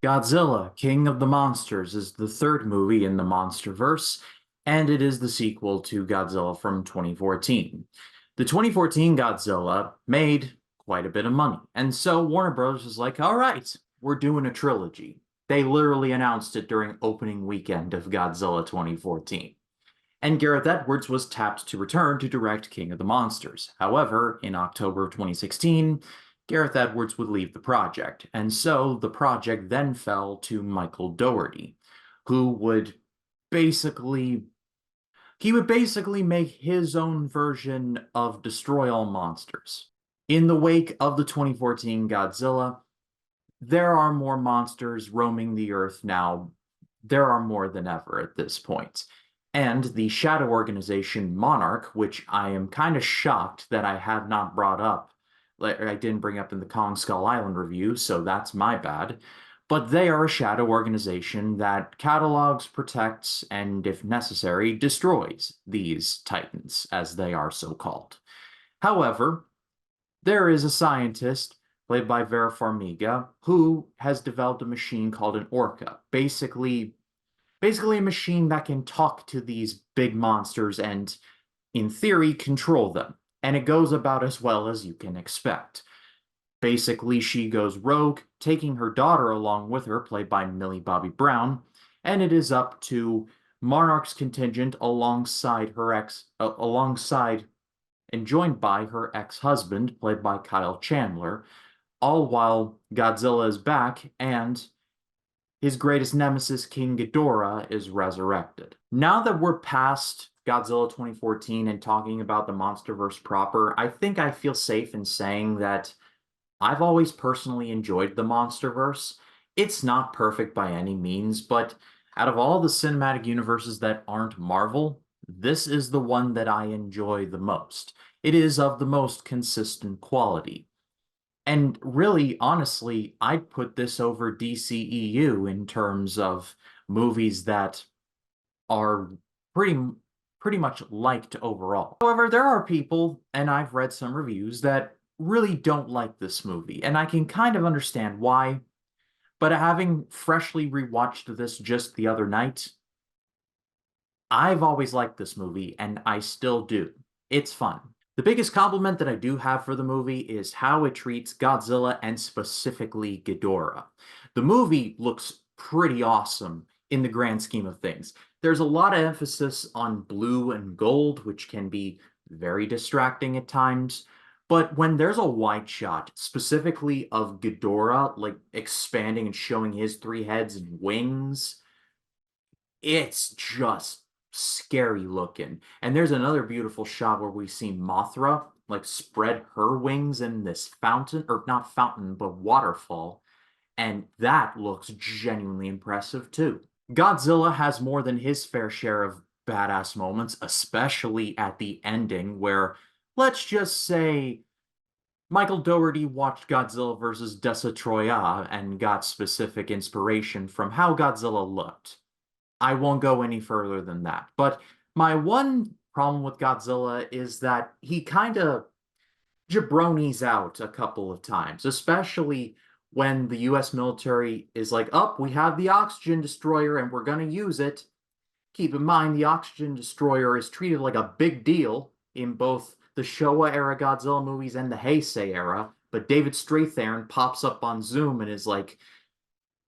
Godzilla, King of the Monsters is the third movie in the MonsterVerse, and it is the sequel to Godzilla from 2014. The 2014 Godzilla made quite a bit of money, and so Warner Bros. Was like, all right, we're doing a trilogy. They literally announced it during opening weekend of Godzilla 2014. And Gareth Edwards was tapped to return to direct King of the Monsters. However, in October of 2016, Gareth Edwards would leave the project, and so the project then fell to Michael Dougherty, who would basically make his own version of Destroy All Monsters. In the wake of the 2014 Godzilla, there are more monsters roaming the earth now. There are more than ever at this point. And the shadow organization Monarch, which I am kind of shocked that I have not brought up, like I didn't bring up in the Kong Skull Island review, so that's my bad. But they are a shadow organization that catalogs, protects, and if necessary, destroys these titans, as they are so called. However, there is a scientist played by Vera Farmiga who has developed a machine called an Orca. Basically a machine that can talk to these big monsters and, in theory, control them. And it goes about as well as you can expect. Basically, she goes rogue, taking her daughter along with her, played by Millie Bobby Brown, and it is up to Monarch's contingent alongside and joined by her ex-husband, played by Kyle Chandler, all while Godzilla is back and his greatest nemesis, King Ghidorah, is resurrected. Now that we're past Godzilla 2014 and talking about the MonsterVerse proper, I think I feel safe in saying that I've always personally enjoyed the MonsterVerse. It's not perfect by any means, but out of all the cinematic universes that aren't Marvel, this is the one that I enjoy the most. It is of the most consistent quality. And really, honestly, I'd put this over DCEU in terms of movies that are pretty pretty much liked overall. However, there are people, and I've read some reviews, that really don't like this movie, and I can kind of understand why, but having freshly rewatched this just the other night, I've always liked this movie, and I still do. It's fun. The biggest compliment that I do have for the movie is how it treats Godzilla and specifically Ghidorah. The movie looks pretty awesome in the grand scheme of things. There's a lot of emphasis on blue and gold, which can be very distracting at times. But when there's a wide shot, specifically of Ghidorah, like expanding and showing his three heads and wings, it's just scary looking. And there's another beautiful shot where we see Mothra like spread her wings in this fountain, or not fountain, but waterfall. And that looks genuinely impressive too. Godzilla has more than his fair share of badass moments, especially at the ending where, let's just say, Michael Dougherty watched Godzilla vs. Desa and got specific inspiration from how Godzilla looked. I won't go any further than that. But my one problem with Godzilla is that he kind of jabronis out a couple of times, especially when the US military is like, oh, we have the oxygen destroyer and we're going to use it. Keep in mind, the oxygen destroyer is treated like a big deal in both the Showa era Godzilla movies and the Heisei era, but David Strathairn pops up on Zoom and is like,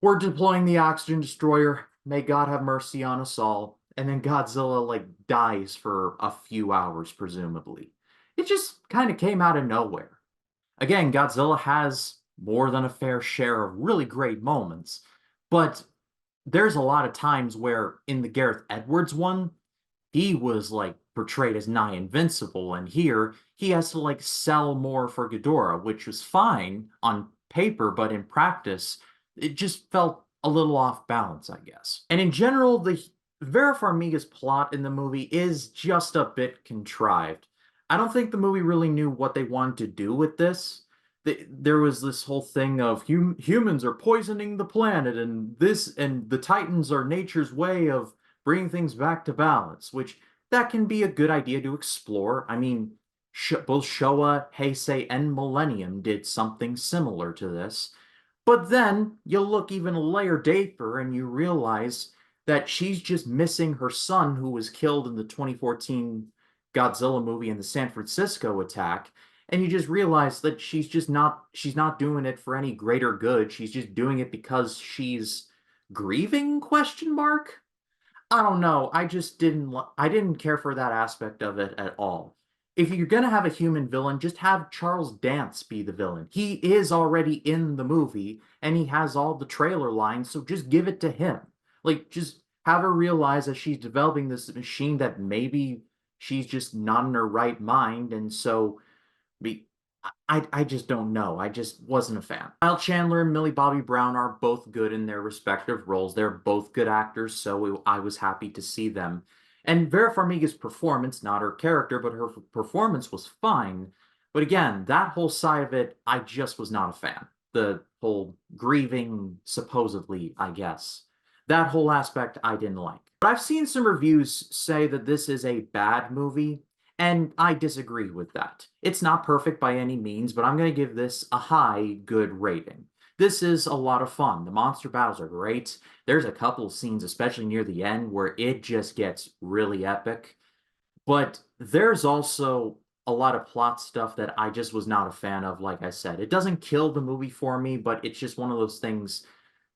we're deploying the oxygen destroyer. May God have mercy on us all. And then Godzilla, like, dies for a few hours, presumably. It just kind of came out of nowhere. Again, Godzilla has more than a fair share of really great moments, but there's a lot of times where in the Gareth Edwards one, he was like portrayed as nigh invincible, and here he has to like sell more for Ghidorah, which was fine on paper, but in practice, it just felt a little off balance, I guess. And in general, the Vera Farmiga's plot in the movie is just a bit contrived. I don't think the movie really knew what they wanted to do with this. There was this whole thing of humans are poisoning the planet, and the Titans are nature's way of bringing things back to balance, which that can be a good idea to explore. I mean, both Showa, Heisei, and Millennium did something similar to this. But then you look even a layer deeper and you realize that she's just missing her son who was killed in the 2014 Godzilla movie and the San Francisco attack. And you just realize that she's not doing it for any greater good. She's just doing it because she's grieving, question mark? I don't know. I didn't care for that aspect of it at all. If you're gonna have a human villain, just have Charles Dance be the villain. He is already in the movie and he has all the trailer lines, so just give it to him. Like just have her realize that she's developing this machine that maybe she's just not in her right mind, and so be I just don't know. I just wasn't a fan. Kyle Chandler and Millie Bobby Brown are both good in their respective roles. They're both good actors, so I was happy to see them. And Vera Farmiga's performance, not her character, but her performance was fine. But again, that whole side of it, I just was not a fan. The whole grieving, supposedly, I guess. That whole aspect I didn't like. But I've seen some reviews say that this is a bad movie. And I disagree with that. It's not perfect by any means, but I'm going to give this a high good rating. This is a lot of fun. The monster battles are great. There's a couple of scenes, especially near the end, where it just gets really epic. But there's also a lot of plot stuff that I just was not a fan of, like I said. It doesn't kill the movie for me, but it's just one of those things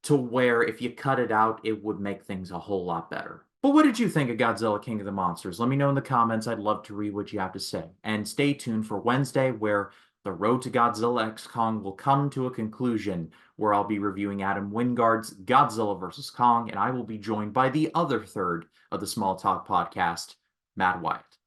to where if you cut it out, it would make things a whole lot better. But what did you think of Godzilla King of the Monsters? Let me know in the comments. I'd love to read what you have to say. And stay tuned for Wednesday, where the road to Godzilla X Kong will come to a conclusion, where I'll be reviewing Adam Wingard's Godzilla vs. Kong, and I will be joined by the other third of the Small Talk podcast, Matt Wyatt.